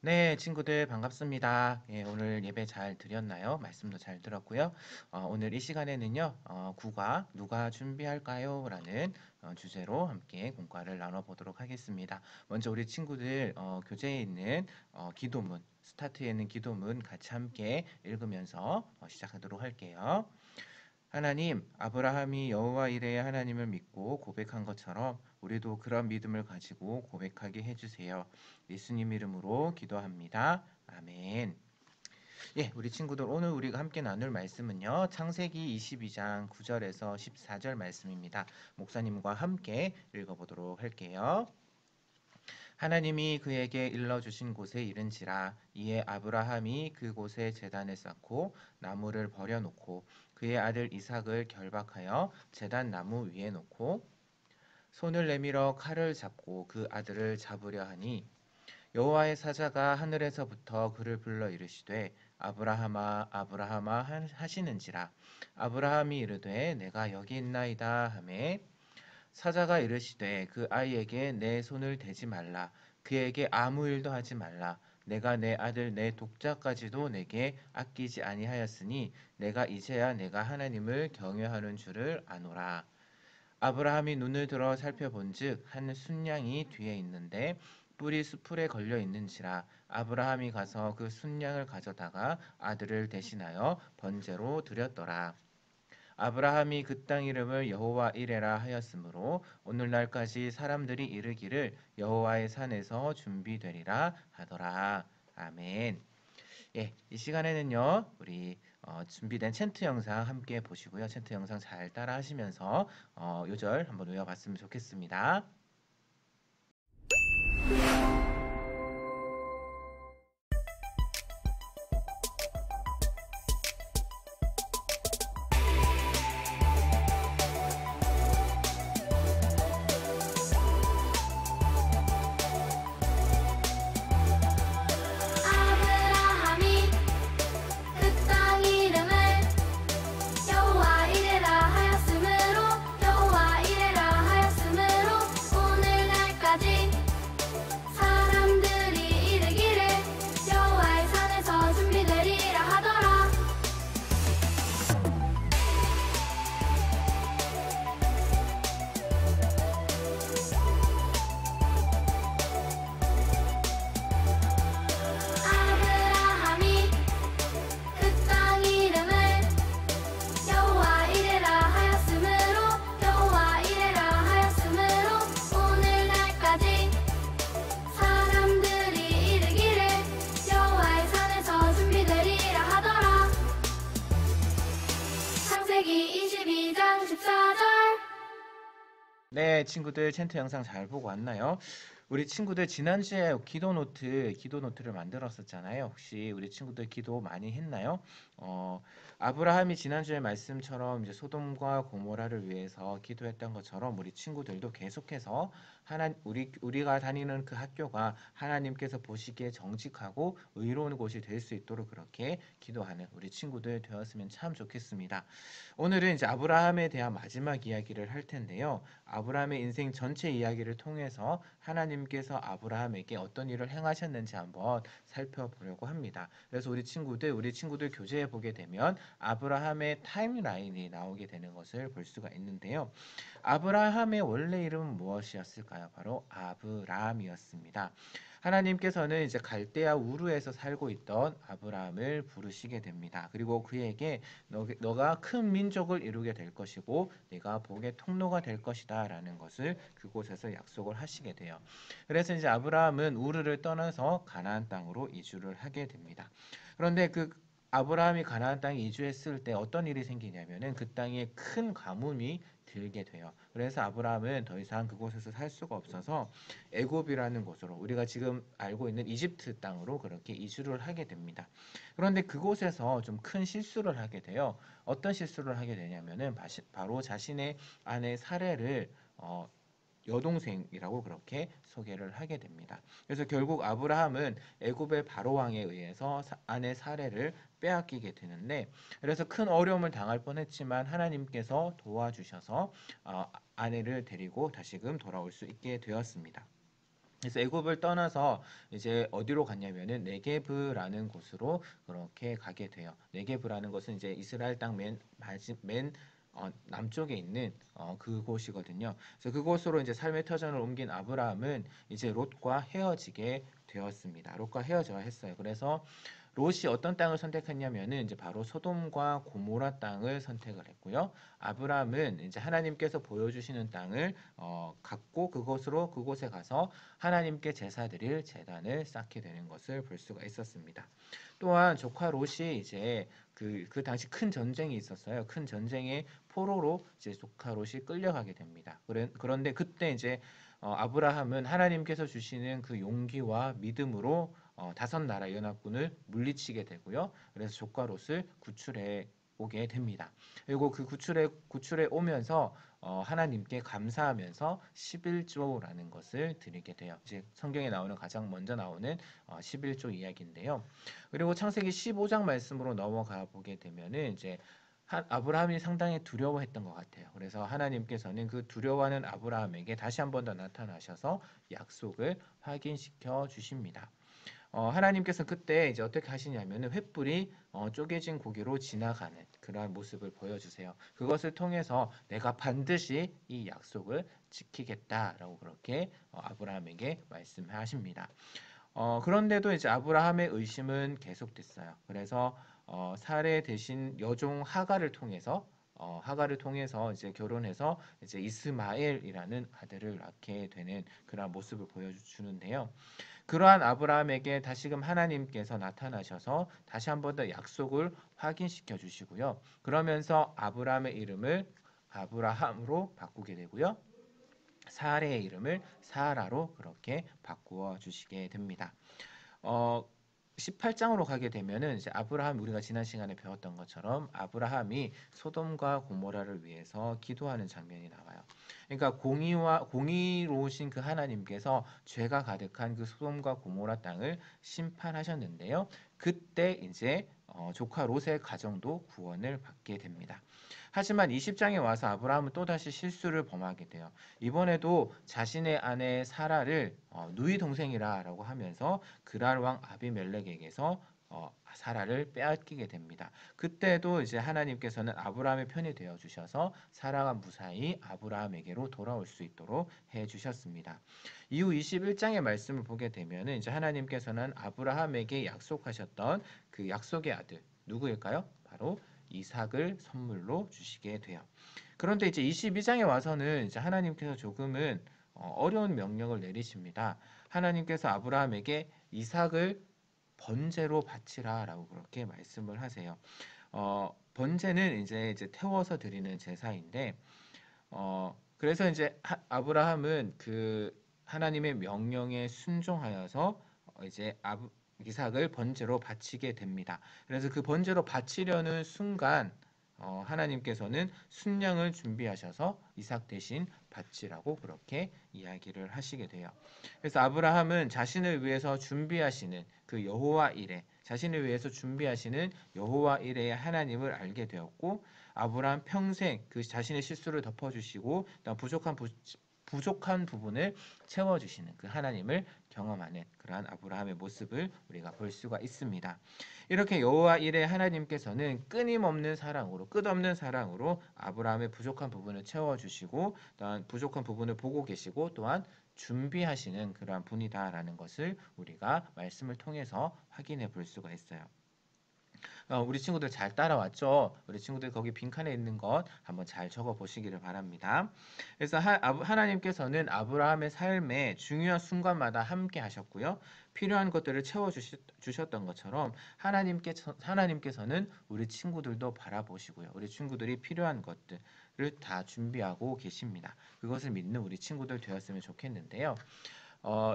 네, 친구들 반갑습니다. 예, 오늘 예배 잘 드렸나요? 말씀도 잘 들었고요. 오늘 이 시간에는요, 국어 누가 준비할까요? 라는 주제로 함께 공과를 나눠보도록 하겠습니다. 먼저 우리 친구들 교재에 있는 기도문, 스타트에 있는 기도문 같이 함께 읽으면서 시작하도록 할게요. 하나님, 아브라함이 여호와 이레의 하나님을 믿고 고백한 것처럼 우리도 그런 믿음을 가지고 고백하게 해주세요. 예수님 이름으로 기도합니다. 아멘. 예, 우리 친구들 오늘 우리가 함께 나눌 말씀은요. 창세기 22장 9절에서 14절 말씀입니다. 목사님과 함께 읽어보도록 할게요. 하나님이 그에게 일러주신 곳에 이른지라 이에 아브라함이 그곳에 제단을 쌓고 나무를 버려놓고 그의 아들 이삭을 결박하여 제단 나무 위에 놓고 손을 내밀어 칼을 잡고 그 아들을 잡으려 하니 여호와의 사자가 하늘에서부터 그를 불러 이르시되 아브라함아 아브라함아 하시는지라 아브라함이 이르되 내가 여기 있나이다 하매 사자가 이르시되 그 아이에게 내 손을 대지 말라. 그에게 아무 일도 하지 말라. 내가 내 아들 내 독자까지도 내게 아끼지 아니하였으니 내가 이제야 내가 하나님을 경외하는 줄을 아노라. 아브라함이 눈을 들어 살펴본즉 한 순양이 뒤에 있는데 뿔이 수풀에 걸려 있는지라 아브라함이 가서 그 순양을 가져다가 아들을 대신하여 번제로 드렸더라. 아브라함이 그 땅 이름을 여호와 이레라 하였으므로 오늘날까지 사람들이 이르기를 여호와의 산에서 준비되리라 하더라. 아멘. 예, 이 시간에는요, 우리 준비된 챈트 영상 함께 보시고요. 챈트 영상 잘 따라 하시면서 요절 한번 외워봤으면 좋겠습니다. 아브라함이 그 땅 이름을 여호와 이레라 하였으므로 오늘날까지 사람들이 이르기를 여호와의 산에서 준비되리라 하더라. 아브라함이 그 땅 이름을 여호와 이레라 하였으므로 오늘날까지 사람들이 이르기를 여호와의 산에서 준비되리라 하더라. 창세기 22장 14절. 네, 친구들 챈트 영상 잘 보고 왔나요? 우리 친구들 지난주에 기도 노트를 만들었었잖아요. 혹시 우리 친구들 기도 많이 했나요? 아브라함이 지난주에 말씀처럼 이제 소돔과 고모라를 위해서 기도했던 것처럼 우리 친구들도 계속해서 우리가 다니는 그 학교가 하나님께서 보시기에 정직하고 의로운 곳이 될 수 있도록 그렇게 기도하는 우리 친구들 되었으면 참 좋겠습니다. 오늘은 이제 아브라함에 대한 마지막 이야기를 할 텐데요. 아브라함의 인생 전체 이야기를 통해서 하나님께서 아브라함에게 어떤 일을 행하셨는지 한번 살펴보려고 합니다. 그래서 우리 친구들 교재에 보게 되면 아브라함의 타임라인이 나오게 되는 것을 볼 수가 있는데요. 아브라함의 원래 이름은 무엇이었을까요? 바로 아브라함이었습니다. 하나님께서는 이제 갈대아 우르에서 살고 있던 아브라함을 부르시게 됩니다. 그리고 그에게 너가 큰 민족을 이루게 될 것이고 네가 복의 통로가 될 것이다 라는 것을 그곳에서 약속을 하시게 돼요. 그래서 이제 아브라함은 우르를 떠나서 가나안 땅으로 이주를 하게 됩니다. 그런데 그 아브라함이 가나안 땅에 이주했을 때 어떤 일이 생기냐면은 그 땅에 큰 가뭄이 들게 돼요. 그래서 아브라함은 더 이상 그곳에서 살 수가 없어서 애굽이라는 곳으로 우리가 지금 알고 있는 이집트 땅으로 그렇게 이주를 하게 됩니다. 그런데 그곳에서 좀 큰 실수를 하게 돼요. 어떤 실수를 하게 되냐면은 바로 자신의 아내 사례를 여동생이라고 그렇게 소개를 하게 됩니다. 그래서 결국 아브라함은 애굽의 바로 왕에 의해서 아내 사례를 빼앗기게 되는데, 그래서 큰 어려움을 당할 뻔했지만 하나님께서 도와주셔서 아내를 데리고 다시금 돌아올 수 있게 되었습니다. 그래서 애굽을 떠나서 이제 어디로 갔냐면은 네게브라는 곳으로 그렇게 가게 돼요. 네게브라는 것은 이제 이스라엘 땅 맨 남쪽에 있는 그곳이거든요. 그래서 그곳으로 이제 삶의 터전을 옮긴 아브라함은 이제 롯과 헤어지게 되었습니다. 롯과 헤어져야 했어요. 그래서 롯이 어떤 땅을 선택했냐면은 이제 바로 소돔과 고모라 땅을 선택을 했고요. 아브라함은 이제 하나님께서 보여주시는 땅을 갖고 그곳에 가서 하나님께 제사 드릴 제단을 쌓게 되는 것을 볼 수가 있었습니다. 또한 조카 롯이 이제 그 당시 큰 전쟁이 있었어요. 큰 전쟁의 포로로 이제 조카 롯이 끌려가게 됩니다. 그런데 그때 이제 아브라함은 하나님께서 주시는 그 용기와 믿음으로 다섯 나라 연합군을 물리치게 되고요. 그래서 조카 롯을 구출해 오게 됩니다. 그리고 그 구출해 오면서 하나님께 감사하면서 11조라는 것을 드리게 돼요. 이제 성경에 나오는 가장 먼저 나오는 11조 이야기인데요. 그리고 창세기 15장 말씀으로 넘어가 보게 되면은 이제 아브라함이 상당히 두려워했던 것 같아요. 그래서 하나님께서는 그 두려워하는 아브라함에게 다시 한 번 더 나타나셔서 약속을 확인시켜 주십니다. 하나님께서 그때 이제 어떻게 하시냐면은 횃불이 쪼개진 고기로 지나가는 그러한 모습을 보여주세요. 그것을 통해서 내가 반드시 이 약속을 지키겠다라고 그렇게 아브라함에게 말씀하십니다. 그런데도 이제 아브라함의 의심은 계속됐어요. 그래서 사례 대신 여종 하가를 통해서 이제 결혼해서 이제 이스마엘이라는 아들을 낳게 되는 그런 모습을 보여주는데요. 그러한 아브라함에게 다시금 하나님께서 나타나셔서 다시 한 번 더 약속을 확인시켜 주시고요. 그러면서 아브라함의 이름을 아브라함으로 바꾸게 되고요. 사레의 이름을 사라로 그렇게 바꾸어 주시게 됩니다. 어, 18장으로 가게 되면은 이제 아브라함 우리가 지난 시간에 배웠던 것처럼 아브라함이 소돔과 고모라를 위해서 기도하는 장면이 나와요. 그러니까 공의로우신 그 하나님께서 죄가 가득한 그 소돔과 고모라 땅을 심판하셨는데요. 그때 이제 조카 롯의 가정도 구원을 받게 됩니다. 하지만 20장에 와서 아브라함은 또다시 실수를 범하게 돼요. 이번에도 자신의 아내 사라를 누이 동생이라고 하면서 그랄 왕 아비멜렉에게서 사라를 빼앗기게 됩니다. 그때도 이제 하나님께서는 아브라함의 편이 되어 주셔서 사라가 무사히 아브라함에게로 돌아올 수 있도록 해 주셨습니다. 이후 21장의 말씀을 보게 되면 이제 하나님께서는 아브라함에게 약속하셨던 그 약속의 아들 누구일까요? 바로 이삭을 선물로 주시게 돼요. 그런데 이제 22장에 와서는 이제 하나님께서 조금은 어려운 명령을 내리십니다. 하나님께서 아브라함에게 이삭을 번제로 바치라라고 그렇게 말씀을 하세요. 번제는 이제 태워서 드리는 제사인데, 그래서 이제 아브라함은 그 하나님의 명령에 순종하여서 이제 이삭을 번제로 바치게 됩니다. 그래서 그 번제로 바치려는 순간 하나님께서는 순양을 준비하셔서 이삭 대신 바치라고 그렇게 이야기를 하시게 돼요. 그래서 아브라함은 자신을 위해서 준비하시는 그 여호와 이레, 자신을 위해서 준비하시는 여호와 이레의 하나님을 알게 되었고 아브라함 평생 그 자신의 실수를 덮어주시고 부족한 부분을 채워주시는 그 하나님을 경험하는 그러한 아브라함의 모습을 우리가 볼 수가 있습니다. 이렇게 여호와 일의 하나님께서는 끊임없는 사랑으로 끝없는 사랑으로 아브라함의 부족한 부분을 채워주시고 또한 부족한 부분을 보고 계시고 또한 준비하시는 그러한 분이다라는 것을 우리가 말씀을 통해서 확인해 볼 수가 있어요. 우리 친구들 잘 따라왔죠? 우리 친구들 거기 빈칸에 있는 것 한번 잘 적어 보시기를 바랍니다. 그래서 하나님께서는 아브라함의 삶에 중요한 순간마다 함께 하셨고요. 필요한 것들을 채워 주셨던 것처럼 하나님께서는 우리 친구들도 바라보시고요. 우리 친구들이 필요한 것들을 다 준비하고 계십니다. 그것을 믿는 우리 친구들 되었으면 좋겠는데요.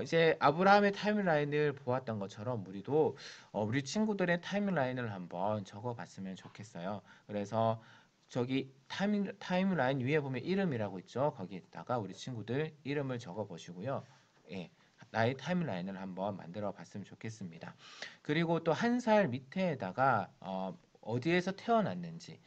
이제 아브라함의 타임라인을 보았던 것처럼 우리도 우리 친구들의 타임라인을 한번 적어봤으면 좋겠어요. 그래서 저기 타임라인 위에 보면 이름이라고 있죠. 거기에다가 우리 친구들 이름을 적어보시고요. 예, 나의 타임라인을 한번 만들어 봤으면 좋겠습니다. 그리고 또 한 살 밑에다가 어디에서 태어났는지,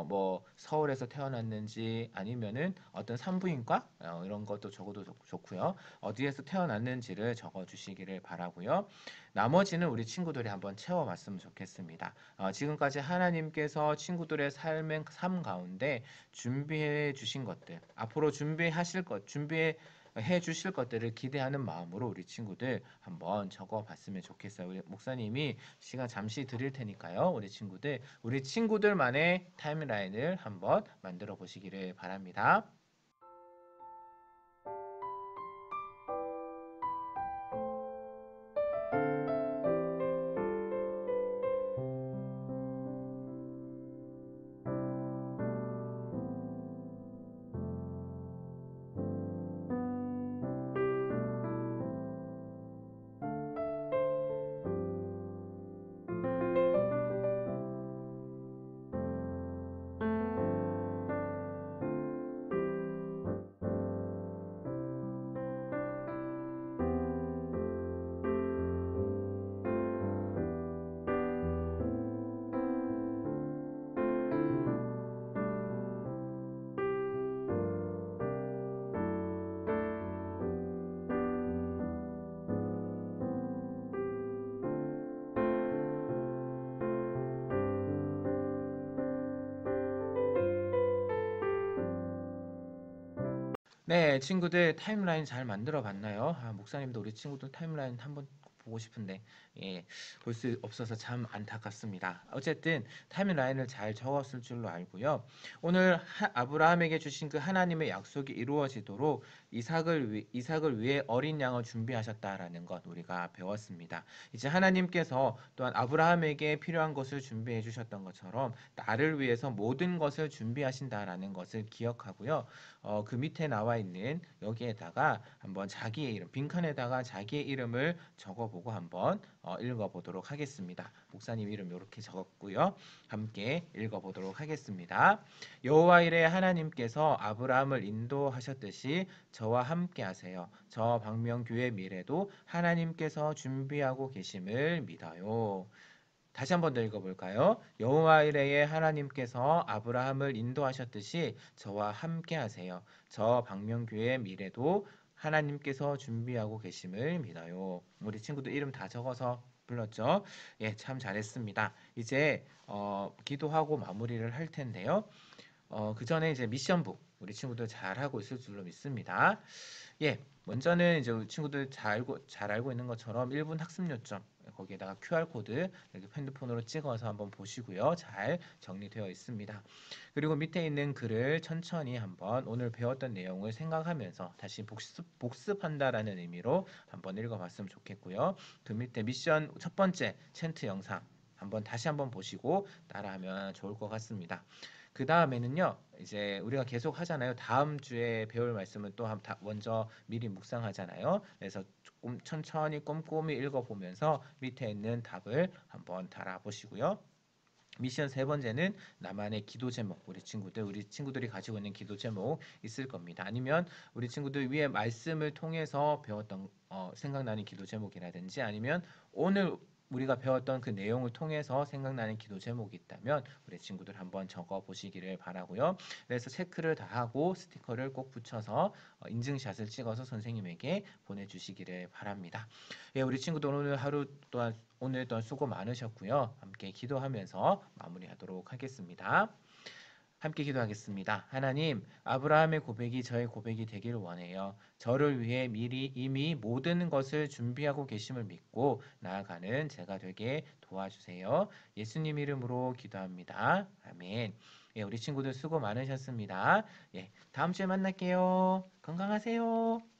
뭐 서울에서 태어났는지 아니면은 어떤 산부인과 이런 것도 적어도 좋고요. 어디에서 태어났는지를 적어 주시기를 바라고요. 나머지는 우리 친구들이 한번 채워봤으면 좋겠습니다. 지금까지 하나님께서 친구들의 삶의 삶 가운데 준비해 주신 것들, 앞으로 준비해 주실 것들을 기대하는 마음으로 우리 친구들 한번 적어 봤으면 좋겠어요. 우리 목사님이 시간 잠시 드릴 테니까요. 우리 친구들만의 타임라인을 한번 만들어 보시기를 바랍니다. 네, 친구들 타임라인 잘 만들어 봤나요? 목사님도 우리 친구들 타임라인 한번 보고 싶은데 볼 수 없어서 참 안타깝습니다. 어쨌든 타임라인을 잘 적었을 줄로 알고요. 오늘 아브라함에게 주신 그 하나님의 약속이 이루어지도록 이삭을 위해 어린 양을 준비하셨다라는 것 우리가 배웠습니다. 이제 하나님께서 또한 아브라함에게 필요한 것을 준비해 주셨던 것처럼 나를 위해서 모든 것을 준비하신다라는 것을 기억하고요. 그 밑에 나와 있는 여기에다가 한번 자기의 이름, 빈칸에다가 자기의 이름을 적어보고 한번 읽어보도록 하겠습니다. 목사님 이름 이렇게 적었고요. 함께 읽어보도록 하겠습니다. 여호와 이레 하나님께서 아브라함을 인도하셨듯이 저와 함께 하세요. 저 방명교회 미래도 하나님께서 준비하고 계심을 믿어요. 다시 한번 더 읽어볼까요? 여호와 이레의 하나님께서 아브라함을 인도하셨듯이 저와 함께 하세요. 저 방명교회의 미래도 하나님께서 준비하고 계심을 믿어요. 우리 친구들 이름 다 적어서 불렀죠? 예, 참 잘했습니다. 이제 기도하고 마무리를 할 텐데요. 그 전에 이제 미션북 우리 친구들 잘 하고 있을 줄로 믿습니다. 예, 먼저는 이제 우리 친구들 잘 알고 있는 것처럼 1분 학습 요점 거기에다가 QR코드 이렇게 핸드폰으로 찍어서 한번 보시고요. 잘 정리되어 있습니다. 그리고 밑에 있는 글을 천천히 한번 오늘 배웠던 내용을 생각하면서 다시 복습한다라는 의미로 한번 읽어봤으면 좋겠고요. 그 밑에 미션 첫 번째 챈트 영상 다시 한번 보시고 따라하면 좋을 것 같습니다. 그 다음에는요, 이제 우리가 계속 하잖아요. 다음 주에 배울 말씀은 또 먼저 미리 묵상하잖아요. 그래서 조금 천천히 꼼꼼히 읽어보면서 밑에 있는 답을 한번 달아보시고요. 미션 세 번째는 나만의 기도 제목 우리 친구들이 가지고 있는 기도 제목 있을 겁니다. 아니면 우리 친구들 위에 말씀을 통해서 배웠던 생각나는 기도 제목이라든지 아니면 오늘 우리가 배웠던 그 내용을 통해서 생각나는 기도 제목이 있다면 우리 친구들 한번 적어 보시기를 바라고요. 그래서 체크를 다 하고 스티커를 꼭 붙여서 인증샷을 찍어서 선생님에게 보내주시기를 바랍니다. 예, 우리 친구들 오늘 또한 수고 많으셨고요. 함께 기도하면서 마무리하도록 하겠습니다. 함께 기도하겠습니다. 하나님, 아브라함의 고백이 저의 고백이 되길 원해요. 저를 위해 미리 이미 모든 것을 준비하고 계심을 믿고 나아가는 제가 되게 도와주세요. 예수님 이름으로 기도합니다. 아멘. 예, 우리 친구들 수고 많으셨습니다. 예, 다음 주에 만날게요. 건강하세요.